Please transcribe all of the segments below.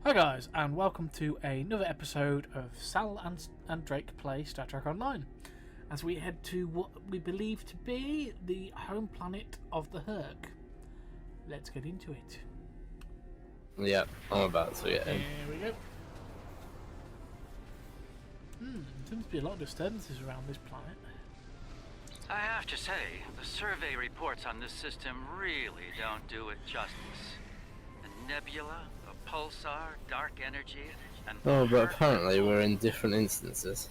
Hi guys, and welcome to another episode of Sal and Drake Play Star Trek Online, as we head to what we believe to be the home planet of the Herc. Let's get into it. Yep, I'm about to get in. Here we go. Seems to be a lot of disturbances around this planet. I have to say, the survey reports on this system really don't do it justice. A nebula, a pulsar, dark energy, and... Oh, but apparently we're in different instances.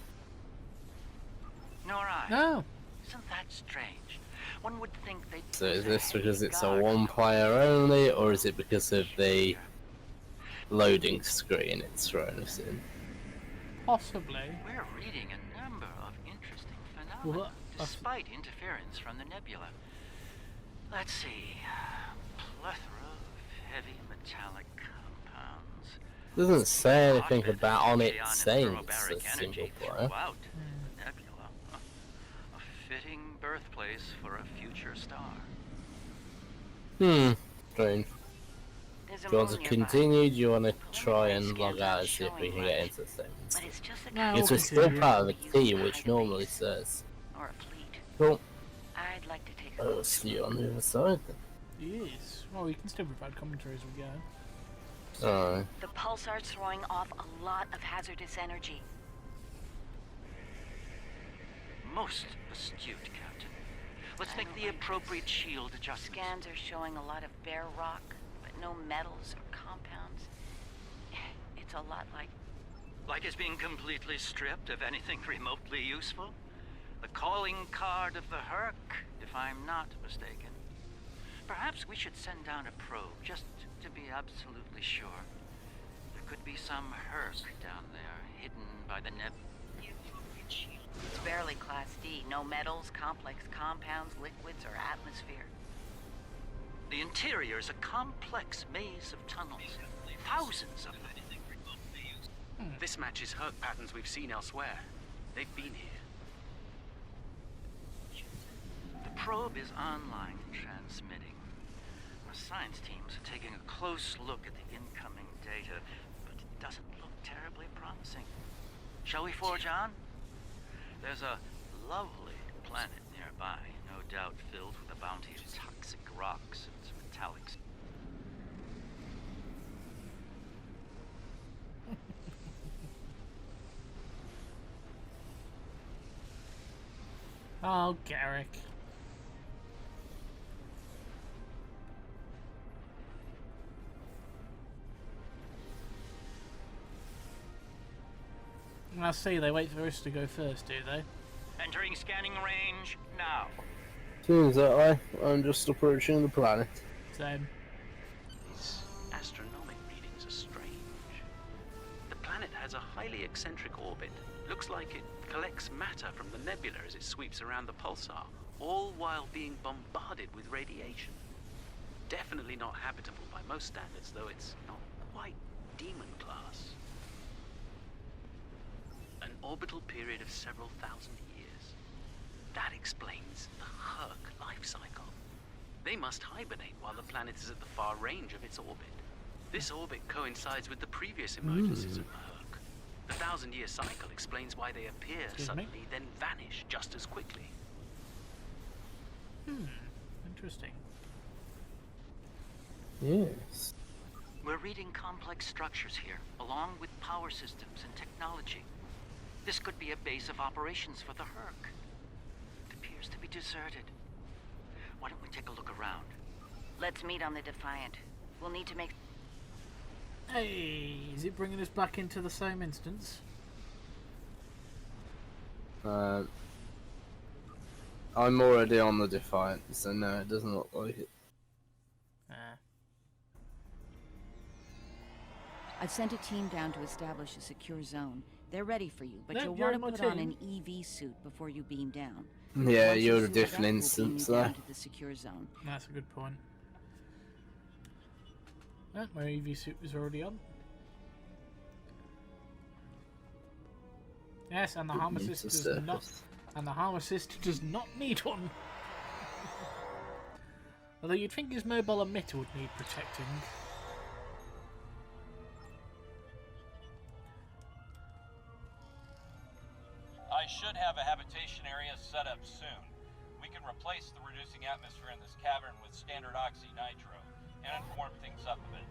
Nor I. No! Isn't that strange? One would think they'd... So is this because it's a one player only, or is it because of the loading screen it's thrown us in? Possibly. We're reading a number of interesting phenomena, What? despite interference from the nebula. Let's see. Plethora of heavy metallic compounds. Doesn't say anything Hotbed about on it neon and saying it's a thermobaric single energy player. throughout the nebula. A fitting birthplace for a future star. Strange. Do you want to continue? Do you want to try and log out and see if we can get into the same But it's just a No, Because we're still part of the team, which normally says. or a fleet. Cool. I'd like to take a I'll see you on the other side then. Yes. Well, we can still provide commentary as we go. Alright. The pulsar's throwing off a lot of hazardous energy. Most astute, Captain. Let's make the appropriate shield adjustments. Scans are showing a lot of bare rock, but no metals or compounds. It's a lot like... Like it's being completely stripped of anything remotely useful? The calling card of the Herc, if I'm not mistaken. Perhaps we should send down a probe, just to be absolutely sure. There could be some Herc down there, hidden by the It's barely Class D. No metals, complex compounds, liquids, or atmosphere. The interior is a complex maze of tunnels. Thousands of them. This matches Herc patterns we've seen elsewhere. They've been here. The probe is online transmitting. Our science teams are taking a close look at the incoming data, but it doesn't look terribly promising. Shall we forge on? There's a lovely planet nearby, no doubt filled with a bounty of toxic rocks and metallics. Oh, Garrick. I see, they wait for us to go first, do they? Entering scanning range now. Seems that way. I'm just approaching the planet. Same. These astronomic readings are strange. The planet has a highly eccentric orbit. Looks like it collects matter from the nebula as it sweeps around the pulsar, all while being bombarded with radiation. Definitely not habitable by most standards, though it's not quite demon class. An orbital period of several thousand years. That explains the Herc life cycle. They must hibernate while the planet is at the far range of its orbit. This orbit coincides with the previous emergencies of the Herc. The 1,000-year cycle explains why they appear suddenly, then vanish just as quickly. Interesting. Yes. We're reading complex structures here, along with power systems and technology. This could be a base of operations for the Herc. It appears to be deserted. Why don't we take a look around? Let's meet on the Defiant. We'll need to make... Hey, is it bringing us back into the same instance? I'm already on the Defiant, so no, it doesn't look like it. I've sent a team down to establish a secure zone. They're ready for you, but No, you'll you're want to on put my on an team. EV suit before you beam down. Yeah, Once you're you a suit different up, we'll beam instance you there. down to the secure zone. That's a good point. Oh, my EV suit is already on. Yes, and the harm assist does not. And the harm assist does not need one. Although you'd think his mobile emitter would need protecting. I should have a habitation area set up soon. We can replace the reducing atmosphere in this cavern with standard oxy-nitro and inform things up a bit.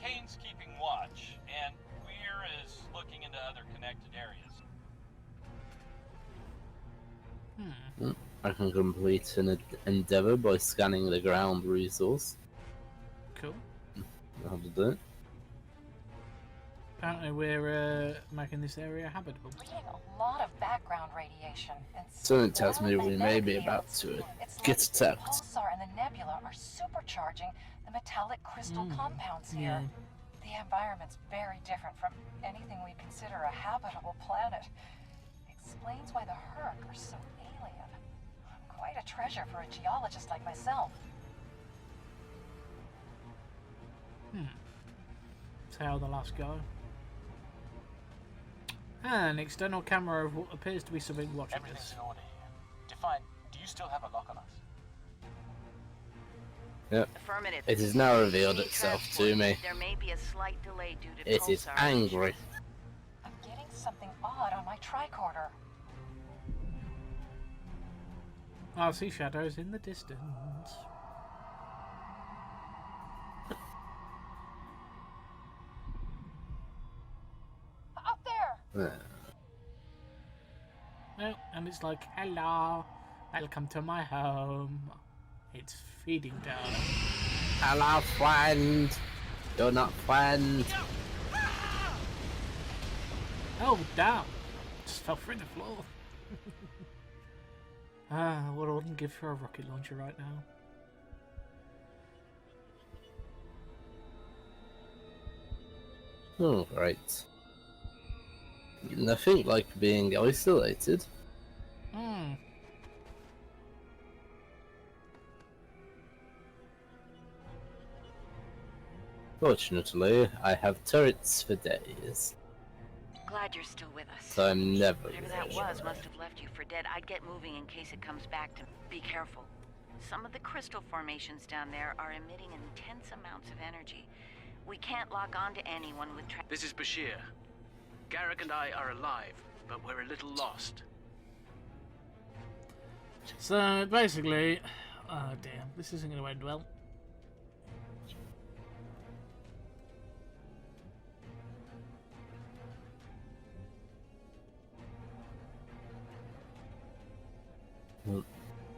Kane's keeping watch, and Weir is looking into other connected areas. I can complete an endeavor by scanning the ground resource. Cool. How to do it? Apparently we're making this area habitable. Reading a lot of background radiation. And Something tells me we may be about to get attacked. The pulsar and the nebula are supercharging the metallic crystal compounds here. The environment's very different from anything we consider a habitable planet. Explains why the Herc are so alien. Quite a treasure for a geologist like myself. Say how the last guy. An external camera of what appears to be something watching Everything's us. in order here. Define, do you still have a lock on us? Yep. Affirmative. It has now revealed itself to me. There may be a slight delay due to It is pulsar angry. I'm getting something odd on my tricorder. I see shadows in the distance. Up there! Oh, and it's like, hello, welcome to my home. It's feeding time. Hello, friend. You're not friend. Oh, damn. Just fell through the floor. What I wouldn't give for a rocket launcher right now. Oh, right. Nothing like being isolated. Fortunately, I have turrets for days, Glad you're still with us. so I'm never Whatever that was must have left you for dead. I'd get moving in case it comes back to me. Be careful. Some of the crystal formations down there are emitting intense amounts of energy. We can't lock on to anyone with This is Bashir. Garrick and I are alive, but we're a little lost. So, basically... Oh, damn. This isn't going to end well.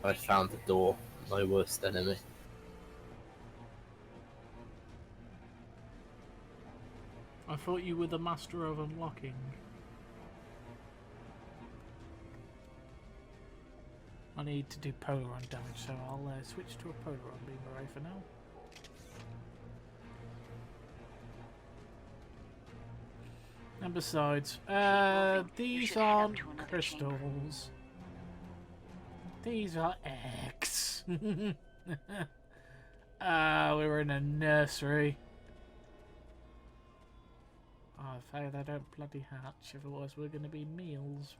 I found the door, my worst enemy. I thought you were the master of unlocking. I need to do Polaron damage, so I'll switch to a Polaron beam array for now. And besides, these aren't crystals. These are eggs. We're in a nursery. Oh, if they don't bloody hatch, otherwise we're going to be meals.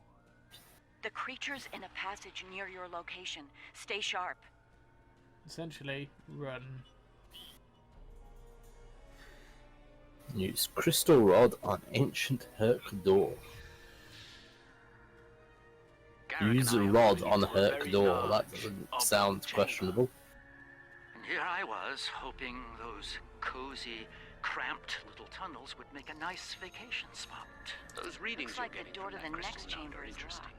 The creature's in a passage near your location. Stay sharp. Essentially, run. Use crystal rod on ancient Herc door. Use a rod on Herc door. That doesn't sound questionable. And here I was, hoping those cozy, cramped little tunnels would make a nice vacation spot. Those readings Looks like you're the getting door from to that the crystal next node chamber are is interesting. locked.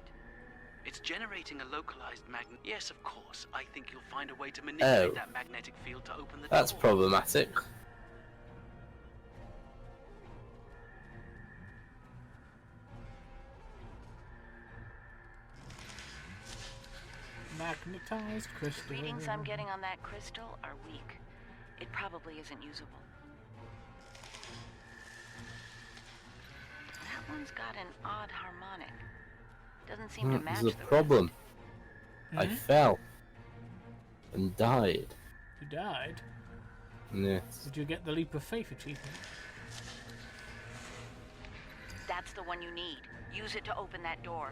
It's generating a localized magnet. Yes, of course. I think you'll find a way to manipulate that magnetic field to open the That's door. problematic. Magnetized crystal. Readings I'm getting on that crystal are weak. It probably isn't usable. That one's got an odd harmonic. Doesn't seem to match There's a the problem. I Hmm? fell and died. You died? Yes. Did you get the Leap of Faith achievement? That's the one you need. Use it to open that door.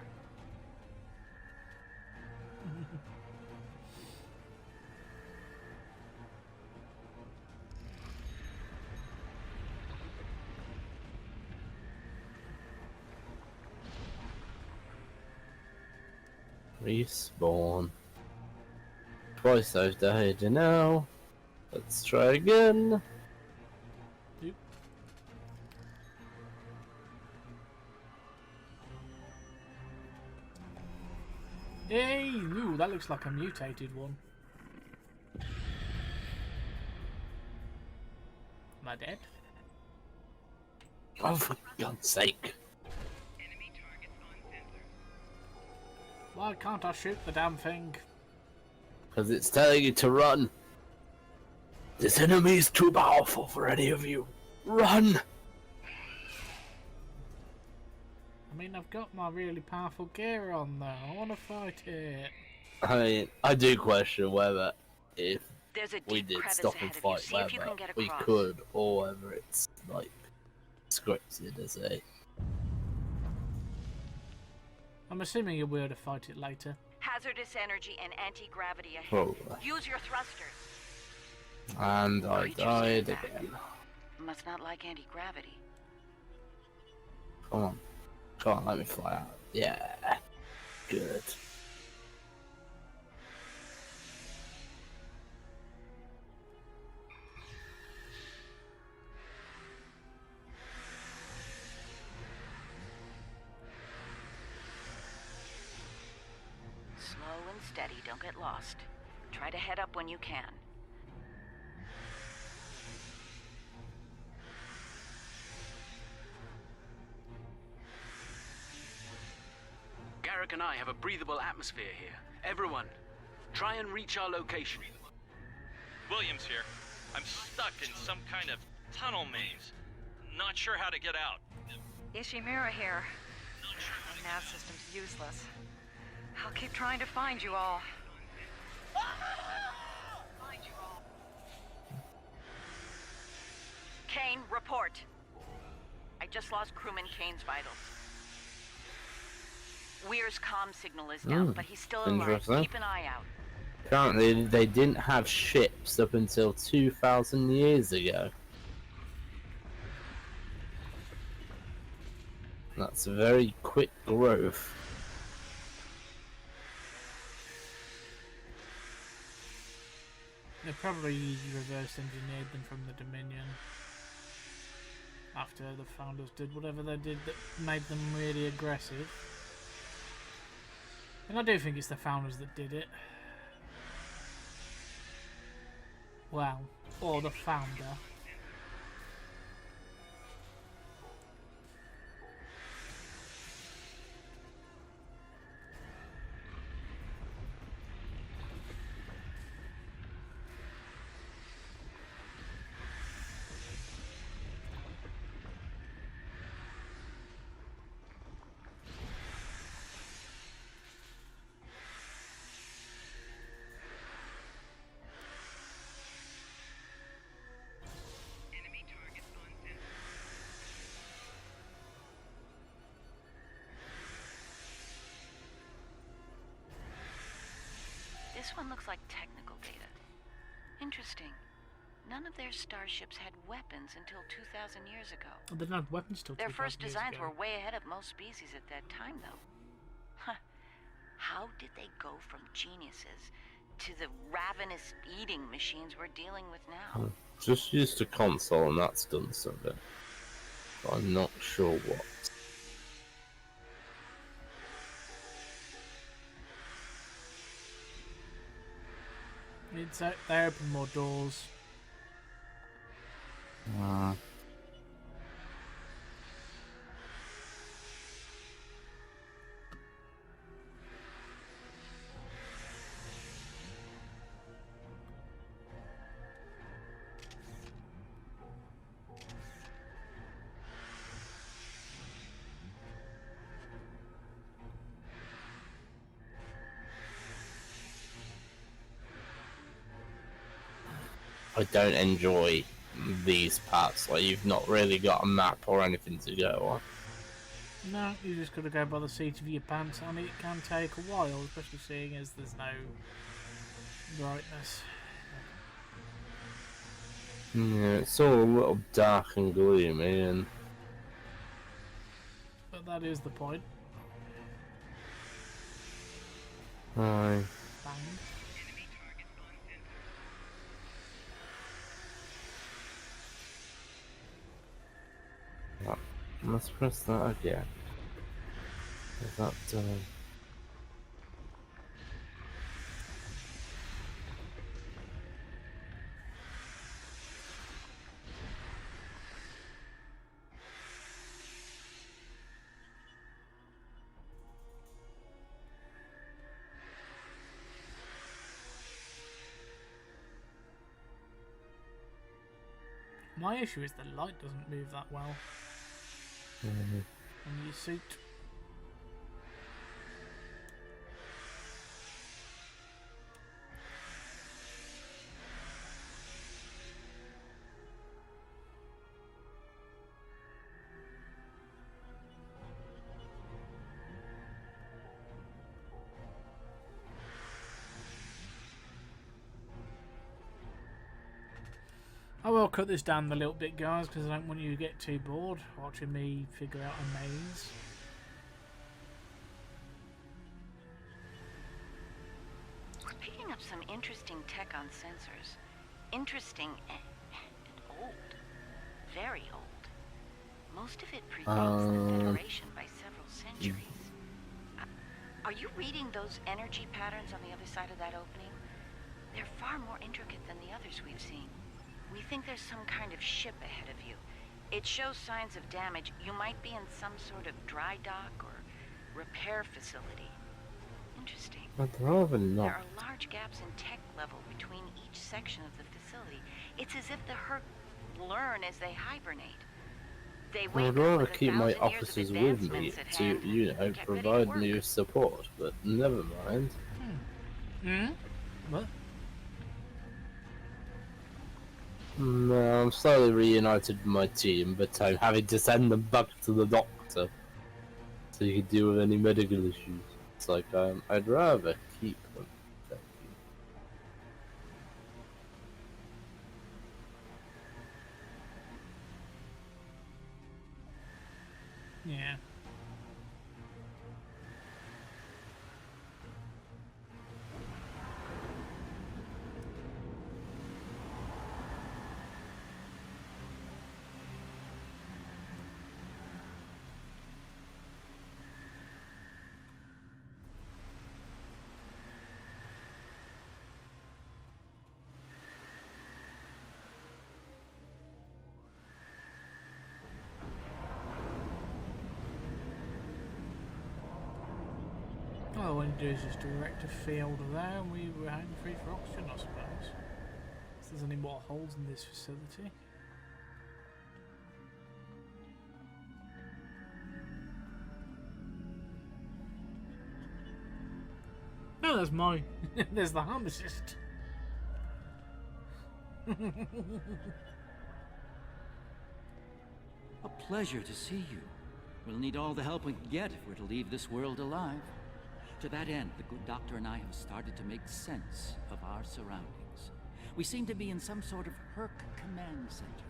Respawn. Twice I've died now. Let's try again. Oop. Hey, ooh, that looks like a mutated one. Am I dead? Oh, for God's sake. Why can't I shoot the damn thing? Because it's telling you to run. This enemy is too powerful for any of you. Run! I mean, I've got my really powerful gear on though. I want to fight it. I mean, I do question whether if There's a we deep did crevice stop ahead and of you. fight, See if you whether can get we across. could, or whether it's like scripted as a. I'm assuming you'll be able to fight it later. Hazardous energy and anti-gravity ahead. Probably. Use your thrusters. And I Creatures died back. again. Must not like anti-gravity. Come on. Come on, let me fly out. Yeah. Good. Slow and steady, don't get lost. Try to head up when you can. Garrick and I have a breathable atmosphere here. Everyone, try and reach our location. Williams here. I'm stuck in some kind of tunnel maze. Not sure how to get out. Ishimura here. The nav system's useless. I'll keep trying to find you all. Kane, report. I just lost crewman Kane's vitals. Weir's comm signal is down, but he's still alive. Interesting. Keep an eye out. Apparently, they didn't have ships up until 2,000 years ago. That's a very quick growth. They probably reverse engineered them from the Dominion. After the Founders did whatever they did that made them really aggressive. And I do think it's the Founders that did it. Well, or the Founder. This one looks like technical data. Interesting. None of their starships had weapons until 2,000 years ago. They didn't have weapons till Their 2000 first years designs ago. were way ahead of most species at that time, though. Huh. How did they go from geniuses to the ravenous eating machines we're dealing with now? Just used a console and that's done something. But I'm not sure what. They open more doors. I don't enjoy these parts. Like, you've not really got a map or anything to go on. No, you just gotta go by the seat of your pants, and it can take a while, especially seeing as there's no brightness. Yeah, it's all a little dark and gloomy, and But that is the point. Aye. Bang. Right. Let's press that again. Is that done? My issue is the light doesn't move that well in your suit. I will cut this down a little bit, guys, because I don't want you to get too bored watching me figure out a maze. We're picking up some interesting tech on sensors. Interesting and old. Very old. Most of it predates the Federation by several centuries. Are you reading those energy patterns on the other side of that opening? They're far more intricate than the others we've seen. We think there's some kind of ship ahead of you. It shows signs of damage. You might be in some sort of dry dock or repair facility. Interesting. I'd rather not. There are large gaps in tech level between each section of the facility. It's as if the Herc learn as they hibernate. They wake I'd up rather with keep my 1,000 years of officers with me advancements at to, hand you know, and get ready to provide work. me with support, but never mind. What? No, I'm slowly reunited with my team, but I'm having to send them back to the doctor so he can deal with any medical issues. It's like, I'd rather keep them. Thank you. Yeah. All I want to do is just direct a field there and we were hanging free for oxygen, I suppose. If there's any more holes in this facility. No, that's mine. There's the harm assist. A pleasure to see you. We'll need all the help we can get if we're to leave this world alive. To that end, the good doctor and I have started to make sense of our surroundings. We seem to be in some sort of Herc command center.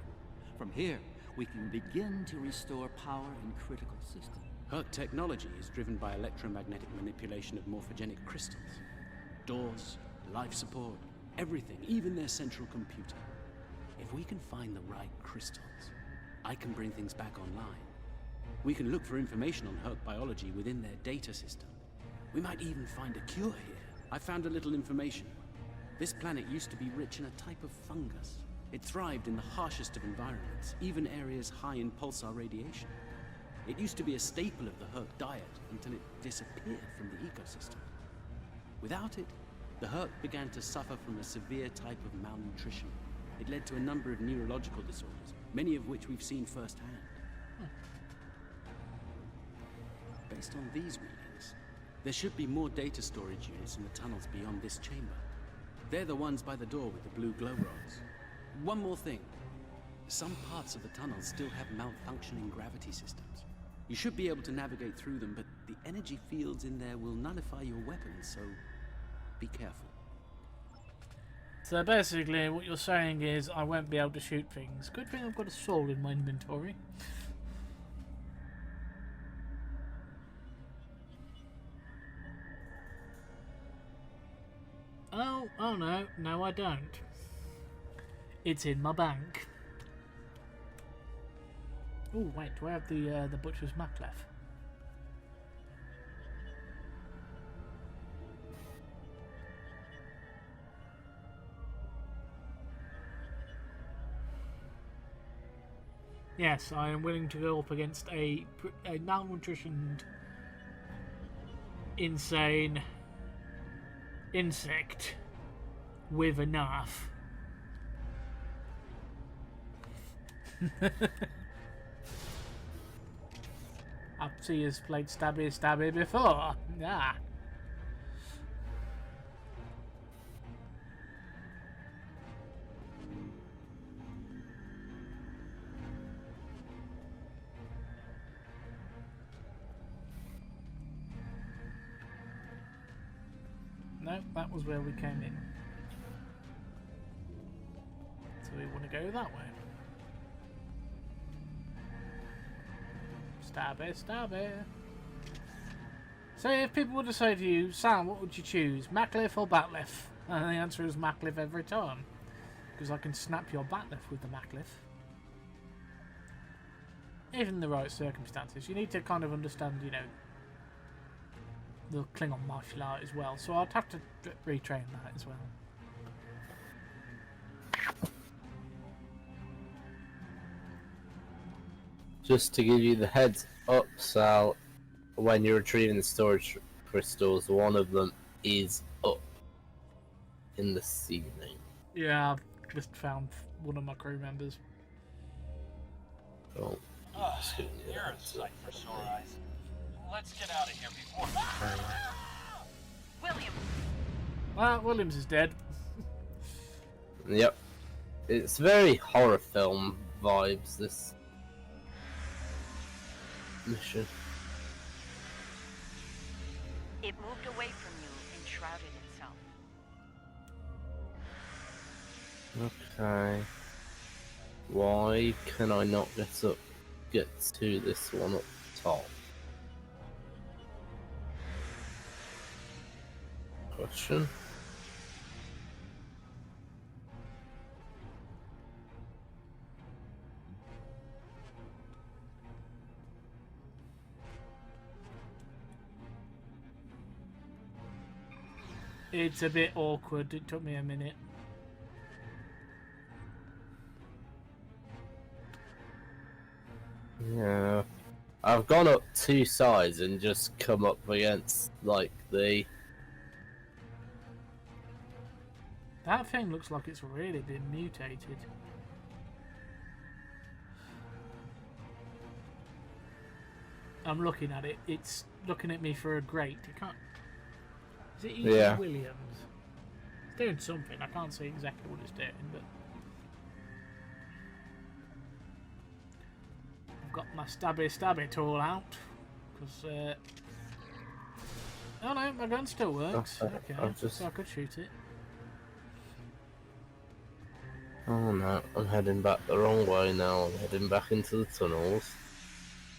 From here, we can begin to restore power in critical systems. Herc technology is driven by electromagnetic manipulation of morphogenic crystals. Doors, life support, everything, even their central computer. If we can find the right crystals, I can bring things back online. We can look for information on Herc biology within their data system. We might even find a cure here. I found a little information. This planet used to be rich in a type of fungus. It thrived in the harshest of environments, even areas high in pulsar radiation. It used to be a staple of the Herc diet until it disappeared from the ecosystem. Without it, the Herc began to suffer from a severe type of malnutrition. It led to a number of neurological disorders, many of which we've seen firsthand. Based on these readings, there should be more data storage units in the tunnels beyond this chamber. They're the ones by the door with the blue glow rods. One more thing. Some parts of the tunnels still have malfunctioning gravity systems. You should be able to navigate through them, but the energy fields in there will nullify your weapons, so be careful. So basically what you're saying is I won't be able to shoot things. Good thing I've got a sword in my inventory. Oh no, no I don't. It's in my bank. Oh wait, do I have the butcher's Maclef? Yes, I am willing to go up against a malnutritioned, insane insect with a knife. I've seen you played stabby before. Yeah. No, that was where we came in. So we want to go that way. Stabby. So if people were to say to you, Sam, what would you choose, Maclif or Batlif? And the answer is Maclif every time. Because I can snap your Batlif with the Maclif. Even in the right circumstances. You need to kind of understand, you know, the Klingon martial art as well. So I'd have to retrain that as well. Just to give you the heads up, Sal, when you're retrieving the storage crystals, one of them is up in the ceiling. Yeah, I've just found one of my crew members. Oh, You're a sight for sore eyes. Let's get out of here before... William! Well, Williams is dead. Yep. It's very horror film vibes, this mission. It moved away from you and shrouded itself. Okay. Why can I not get to this one up top? Question. It's a bit awkward. It took me a minute. Yeah. I've gone up two sides and just come up against, like, the... That thing looks like it's really been mutated. I'm looking at it. It's looking at me for a grate. It can't... Is it eating Yeah. Williams? It's doing something. I can't see exactly what it's doing, but... I've got my stabby tool out. Because, oh no, my gun still works. Okay, so I could shoot it. Oh no, I'm heading back the wrong way now. I'm heading back into the tunnels.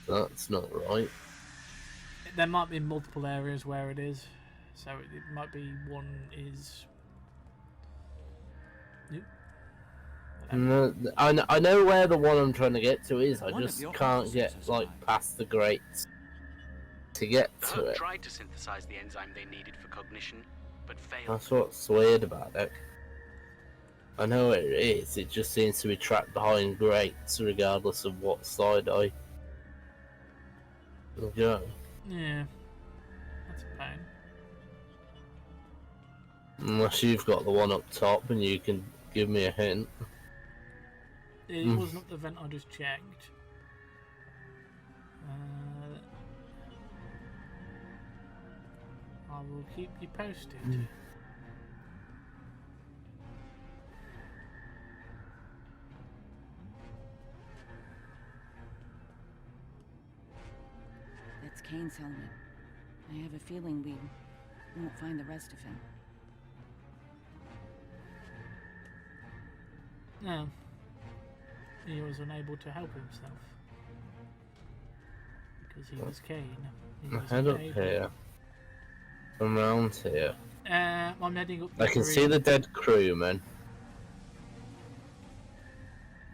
That's not right. There might be multiple areas where it is. So it might be one is... Nope. No, I know where the one I'm trying to get to is. I just can't get, like, past the grates to get to Hope it. tried to synthesize the enzyme they needed for cognition, but failed. That's what's weird about it. I know where it is, it just seems to be trapped behind grates regardless of what side I go. Yeah. That's a pain. Unless you've got the one up top and you can give me a hint. It wasn't up the vent I just checked. I will keep you posted. That's Kane's helmet. I have a feeling we won't find the rest of him. No. He was unable to help himself. Because he was Kane. He was Head up unable- here. From round here. I'm heading up. I can see the dead crewman.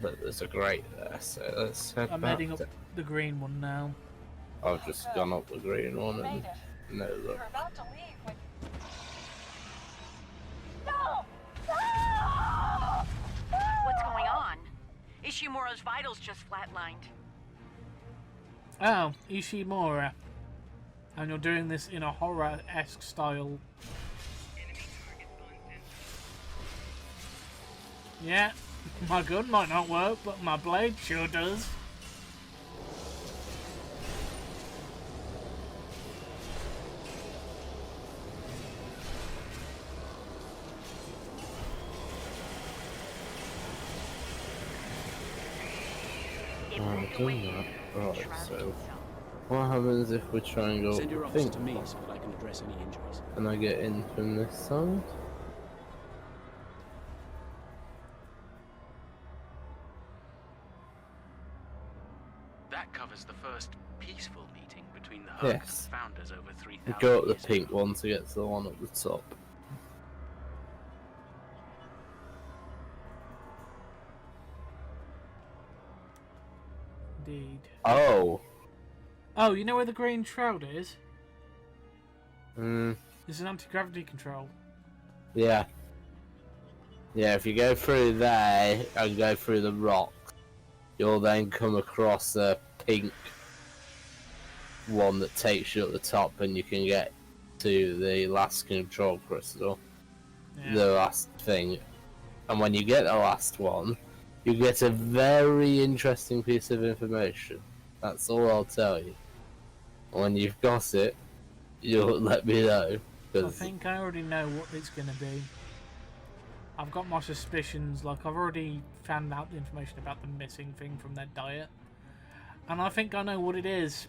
But there's a grate there, so let's head I'm back. heading up the green one now. I've just gone up the green one and no We look. were about to leave when... No! No! What's going on? Ishimura's vitals just flatlined. Oh, Ishimura. And you're doing this in a horror-esque style. Yeah, my gun might not work, but my blade sure does. It Oh, moved done away that. from you and Right, shrouded so itself. what happens if we try and go Send your up officer the to pink me one? so that I can address any injuries. Can I get in from this side? That covers the first peaceful meeting between the Hug Yes. and founders over 3,000 We go up the years pink ago. one to get to the one at the top. Indeed. Oh! Oh, you know where the green shroud is? Hmm. It's an anti-gravity control. Yeah. Yeah, if you go through there and go through the rock, you'll then come across a pink one that takes you at the top and you can get to the last control crystal. Yeah. The last thing. And when you get the last one, you get a very interesting piece of information. That's all I'll tell you. When you've got it, you'll let me know. I think I already know what it's going to be. I've got my suspicions, like I've already found out the information about the missing thing from their diet. And I think I know what it is.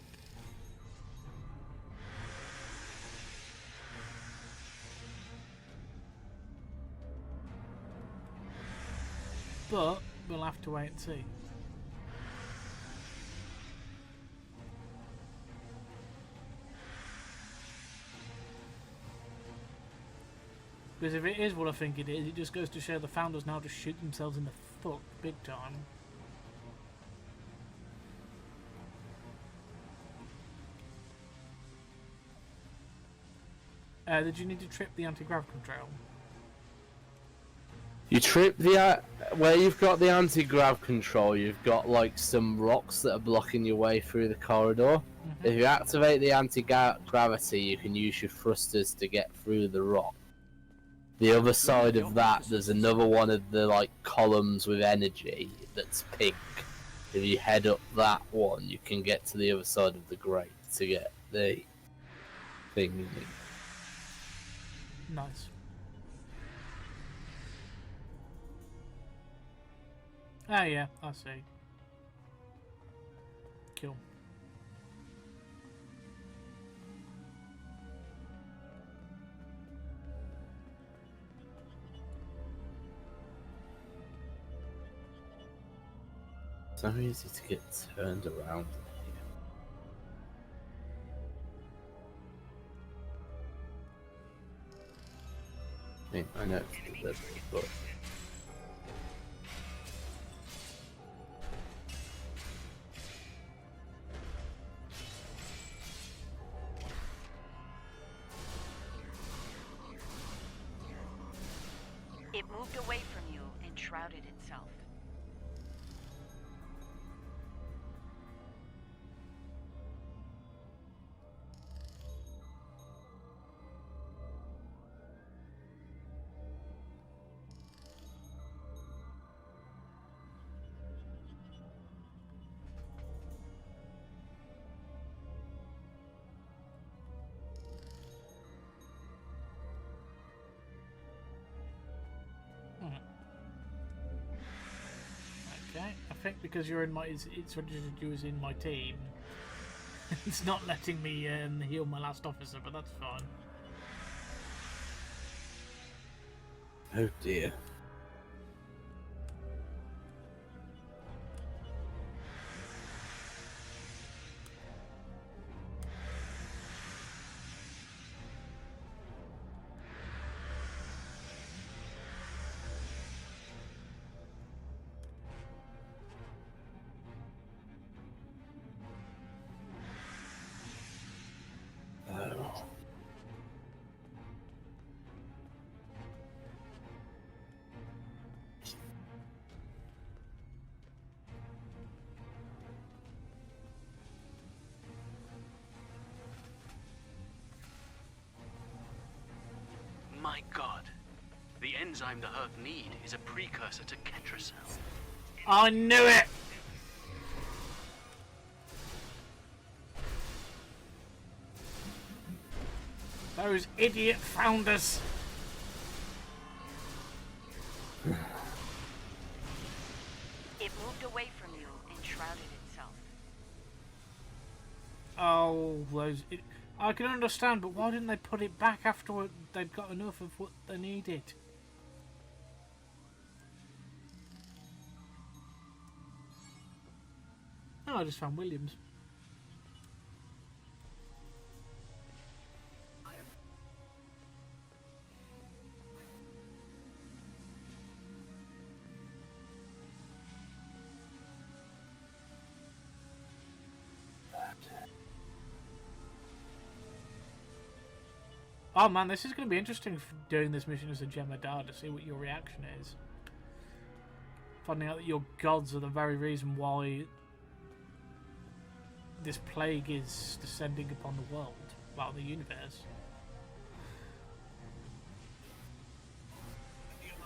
But we'll have to wait and see. Because if it is what I think it is, it just goes to show the founders now just shoot themselves in the foot big time. Did you need to trip the anti-grav control? You trip the where you've got the anti-grav control, you've got like some rocks that are blocking your way through the corridor. Mm-hmm. If you activate the anti-gravity, you can use your thrusters to get through the rock. The other side of that, there's another one of the like columns with energy that's pink. If you head up that one, you can get to the other side of the grate to get the thing you need. Nice. Oh yeah, I see. Cool. So easy to get turned around in here. I mean, I know it's deliberate, but It moved away from you and shrouded itself. Okay, I think because you're in my, it's registered you as in my team. It's not letting me heal my last officer, but that's fine. oh dear. My god. The enzyme the Herc need is a precursor to Ketracel. I knew it! Those idiot founders! It moved away from you and shrouded itself. Oh, those... I can understand, but why didn't they put it back after they'd got enough of what they needed? Oh, I just found Williams. Oh man, this is going to be interesting doing this mission as a Jem'Hadar to see what your reaction is. Finding out that your gods are the very reason why this plague is descending upon the world, well, the universe.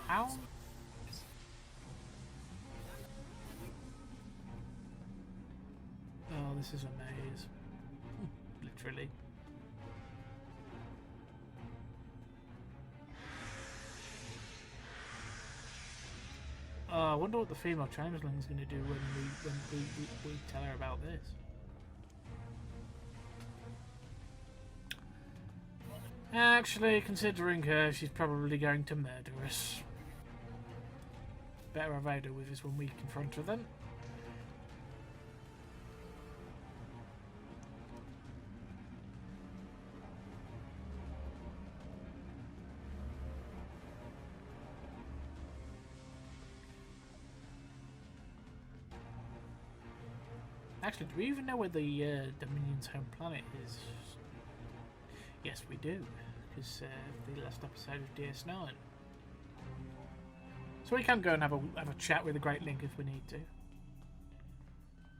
How? Oh, this is a maze. Literally. Oh, I wonder what the female changeling is going to do when we tell her about this. Actually, considering her, she's probably going to murder us. Better have Ada with us when we confront her then. Actually, do we even know where the Dominion's home planet is? Yes, we do, because the last episode of DS9. So we can go and have a chat with the Great Link if we need to,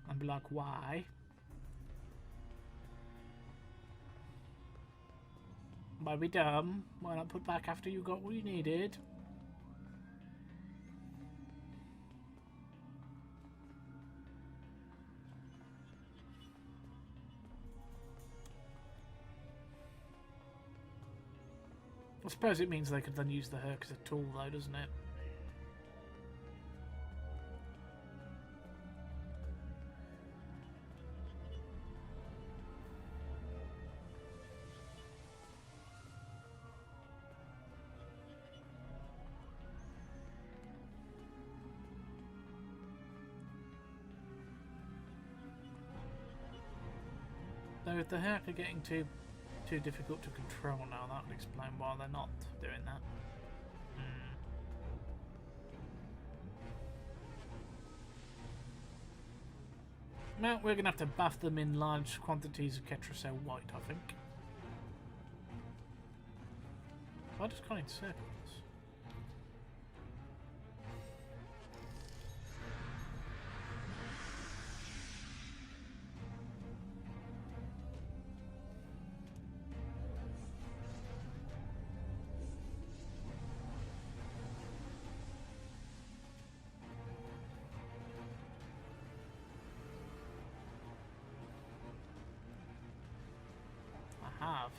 and be like, why? Why be dumb? Why not put back after you got what you needed? I suppose it means they could then use the Herc as a tool though, doesn't it? Though if the Herc are getting too difficult to control now, that would explain why they're not doing that. Well, we're going to have to buff them in large quantities of Ketracel White, I think. I just gone in circles. Have.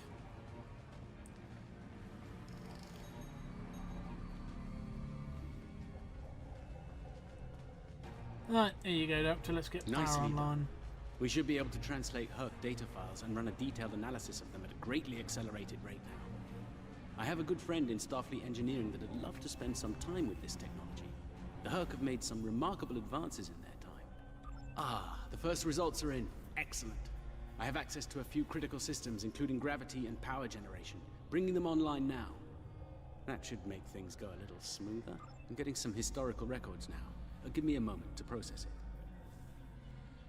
Right, here you go, Doctor. Let's get power online. We should be able to translate Herc data files and run a detailed analysis of them at a greatly accelerated rate now. I have a good friend in Starfleet Engineering that would love to spend some time with this technology. The Herc have made some remarkable advances in their time. Ah, the first results are in. Excellent. I have access to a few critical systems, including gravity and power generation. Bringing them online now. That should make things go a little smoother. I'm getting some historical records now. Give me a moment to process it.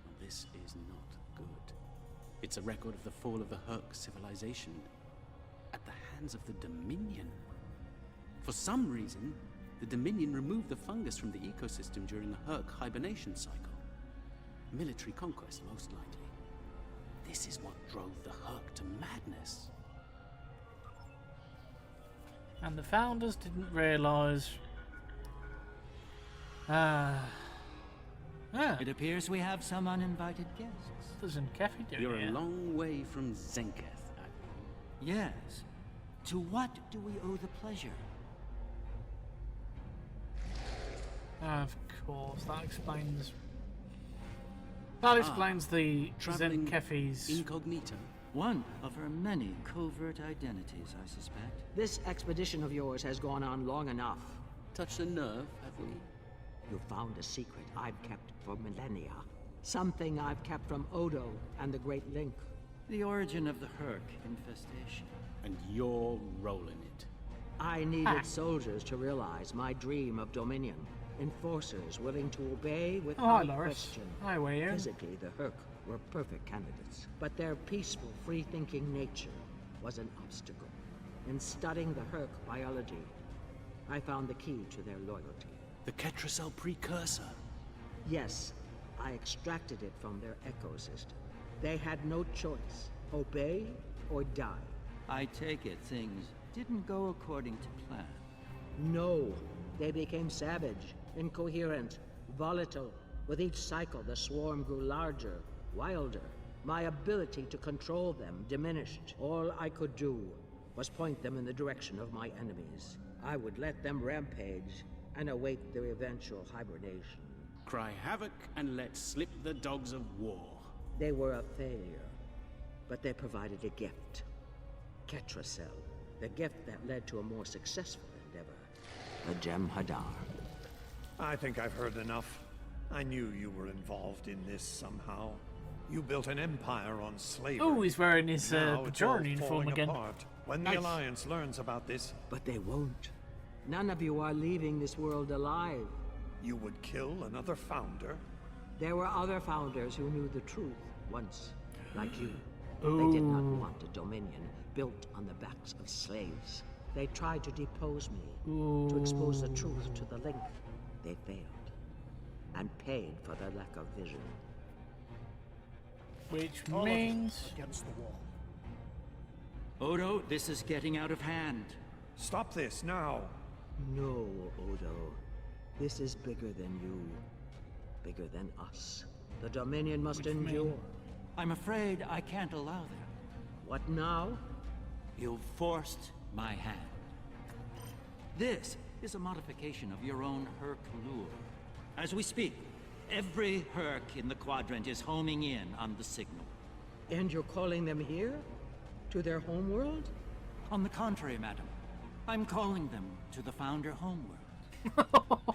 Well, this is not good. It's a record of the fall of the Herc civilization at the hands of the Dominion. For some reason, the Dominion removed the fungus from the ecosystem during the Herc hibernation cycle. Military conquest, most likely. This is what drove the Herc to madness. And the founders didn't realise. It appears we have some uninvited guests. Doesn't Keffy do You're here? a long way from Zenketh, Admiral. Yes. To what do we owe the pleasure? Of course, that explains. That explains the traveling Zenkeffy's. Incognito. One of her many covert identities, I suspect. This expedition of yours has gone on long enough. Touched a nerve, have we? You found a secret I've kept for millennia. Something I've kept from Odo and the Great Link. The origin of the Herc infestation. And you're rolling it. I needed soldiers to realize my dream of dominion. Enforcers willing to obey Oh, hi, without Loris. question. Hi, Wayne. Physically, the Herc were perfect candidates, but their peaceful, free-thinking nature was an obstacle. In studying the Herc biology, I found the key to their loyalty. The Ketracel precursor. Yes, I extracted it from their ecosystem. They had no choice. Obey or die. I take it things didn't go according to plan. No, they became savage, incoherent, volatile. With each cycle, the swarm grew larger, wilder. My ability to control them diminished. All I could do was point them in the direction of my enemies. I would let them rampage and await their eventual hibernation. Cry havoc and let slip the dogs of war. They were a failure, but they provided a gift. Ketracel, the gift that led to a more successful endeavor. The Gem Hadar. I think I've heard enough. I knew you were involved in this somehow. You built an empire on slavery. Oh, he's wearing his Now it's all Bajoran uniform falling again. apart. When Nice. the Alliance learns about this, But they won't. None of you are leaving this world alive. you would kill another founder? There were other founders who knew the truth once, like you. They did not want a dominion built on the backs of slaves. They tried to depose me, to expose the truth to the Link. They failed, and paid for their lack of vision. Which All of you means. against the wall. Odo, this is getting out of hand. Stop this now. No, Odo. This is bigger than you. Bigger than us. The Dominion must endure. I'm afraid I can't allow that. What now? You've forced my hand. This is a modification of your own Herc lure. As we speak, every Herc in the quadrant is homing in on the signal. And you're calling them here? To their homeworld? On the contrary, madam, I'm calling them to the Founder homeworld.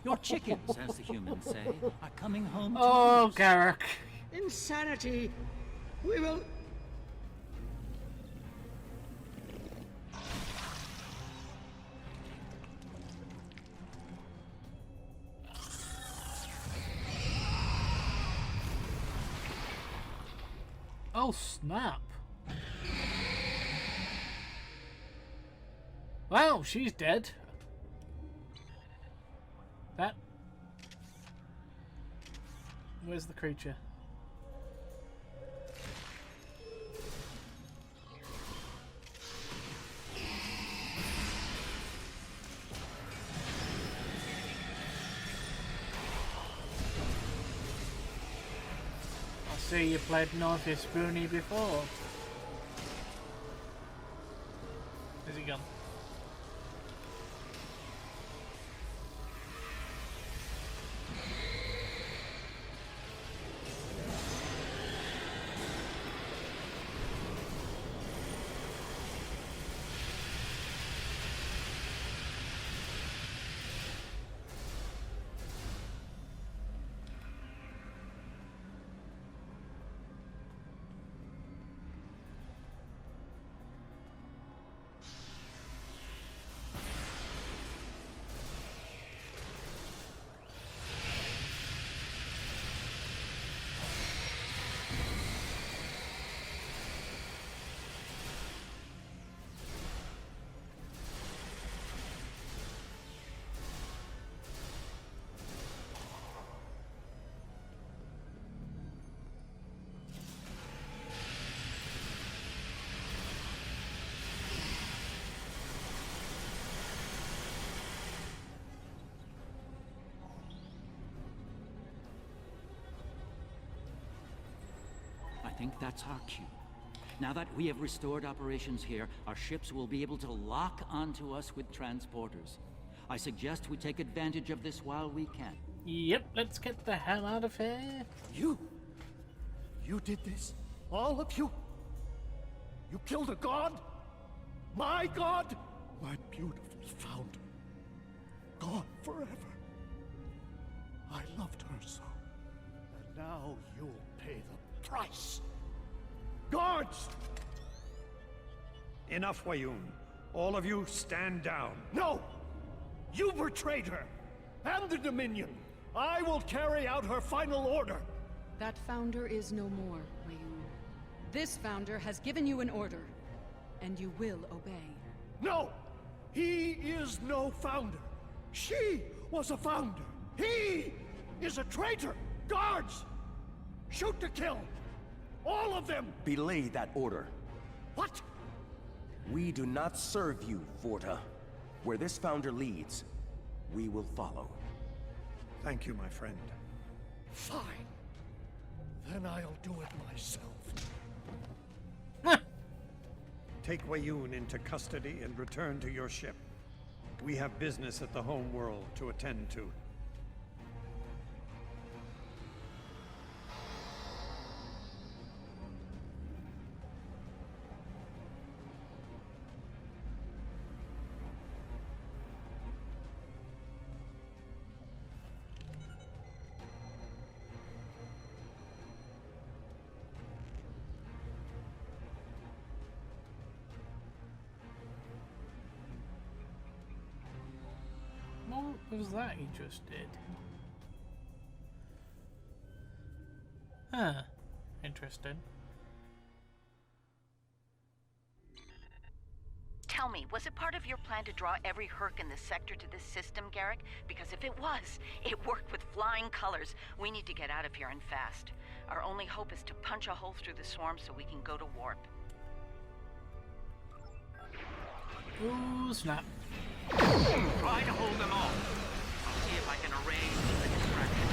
Your chickens, as the humans say, are coming home to Oh, roost. Garrick. Insanity! We will... Oh, snap. Well, she's dead. That. Where's the creature? I see you played Naughty Spoony before. Where's he gone? think that's our cue. Now that we have restored operations here, our ships will be able to lock onto us with transporters. I suggest we take advantage of this while we can. Yep, let's get the hell out of here. You did this? All of you? You killed a god? My god? My beautiful founder. Gone forever. I loved her so. And now you'll pay the price. Guards! Enough, Wayoon. All of you stand down. No! You betrayed her! And the Dominion! I will carry out her final order! That founder is no more, Wayoon. This founder has given you an order, and you will obey. No! He is no founder. She was a founder. He is a traitor! Guards! Shoot to kill! All of them! Belay that order. What? We do not serve you, Vorta. Where this founder leads, we will follow. Thank you, my friend. Fine. Then I'll do it myself. Take Wayoon into custody and return to your ship. We have business at the home world to attend to. What was that he just did? Huh. Interesting. Tell me, was it part of your plan to draw every Herc in this sector to this system, Garrick? Because if it was, it worked with flying colors. We need to get out of here and fast. Our only hope is to punch a hole through the swarm so we can go to warp. Ooh, snap. Try to hold them off. I'll see if I can arrange the distraction.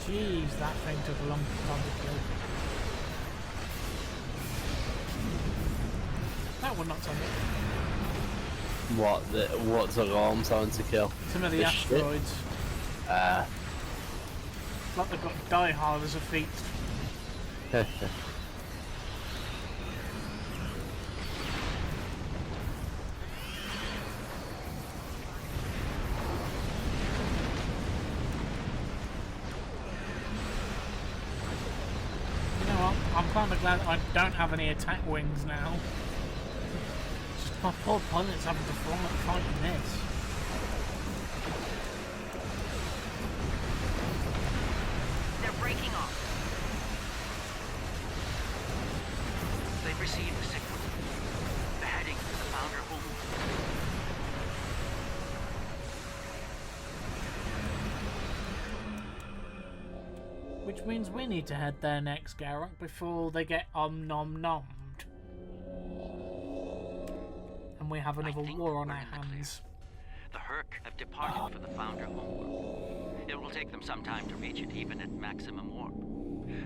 Jeez, that thing took a long time to kill. That would not tell me. What took a long time to kill? Some of the asteroids. Like they've got Die Hard as a feat. I'm kind of glad that I don't have any attack wings now. Just my poor pilots having to fly fighting this. They're breaking off. They Which means we need to head there next, Garrett, before they get nom-nommed. And we have another war on our hands. The Herc have departed for the Founder homeworld. It will take them some time to reach it, even at maximum warp.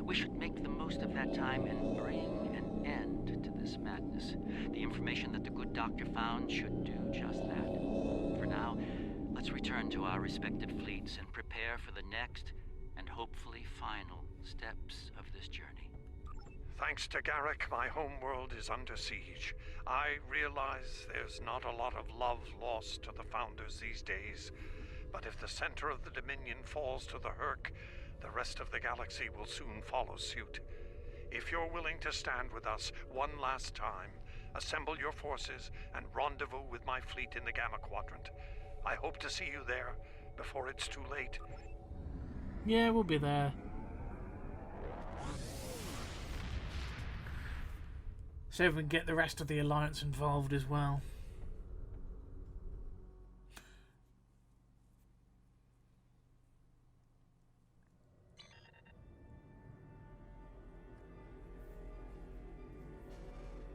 We should make the most of that time and bring an end to this madness. The information that the good doctor found should do just that. For now, let's return to our respective fleets and prepare for the next and hopefully final steps of this journey. Thanks to Garrick, my homeworld is under siege. I realize there's not a lot of love lost to the Founders these days, but if the center of the Dominion falls to the Herc, the rest of the galaxy will soon follow suit. If you're willing to stand with us one last time, assemble your forces and rendezvous with my fleet in the Gamma Quadrant. I hope to see you there before it's too late. Yeah, we'll be there. See if we can get the rest of the Alliance involved as well.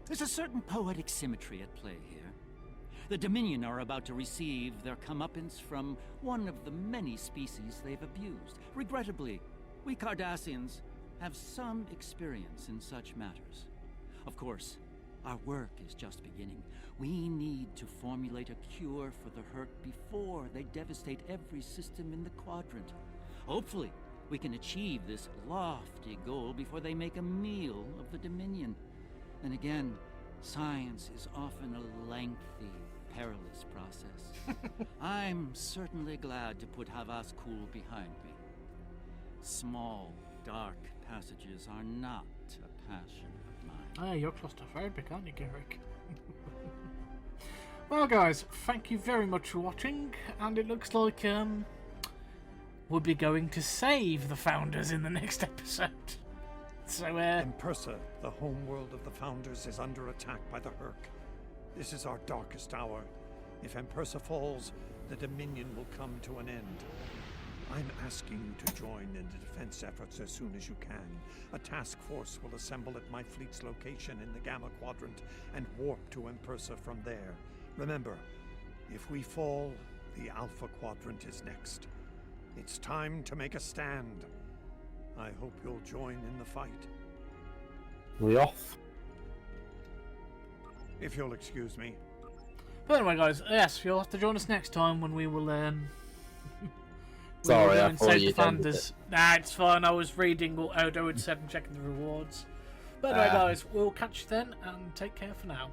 There's a certain poetic symmetry at play here. The Dominion are about to receive their comeuppance from one of the many species they've abused. Regrettably, we Cardassians have some experience in such matters. Of course, our work is just beginning. We need to formulate a cure for the Herc before they devastate every system in the Quadrant. Hopefully, we can achieve this lofty goal before they make a meal of the Dominion. Then again, science is often a lengthy, perilous process. I'm certainly glad to put Havas Kul behind me. Small, dark passages are not a passion of mine. Ah, you're claustrophobic, aren't you, Garrick? Well, guys, thank you very much for watching, and it looks like we'll be going to save the Founders in the next episode. So, Impersa, the homeworld of the Founders, is under attack by the Herc. This is our darkest hour. If Impersa falls, the Dominion will come to an end. I'm asking you to join in the defense efforts as soon as you can. A task force will assemble at my fleet's location in the Gamma Quadrant and warp to Impersa from there. Remember, if we fall, the Alpha Quadrant is next. It's time to make a stand. I hope you'll join in the fight. We off? If you'll excuse me. But anyway, guys, yes, you'll have to join us next time when we will Sorry, I and thought save you the Founders. Nah, it's fine. I was reading what Odo had said and checking the rewards. But anyway, guys, we'll catch you then, and take care for now.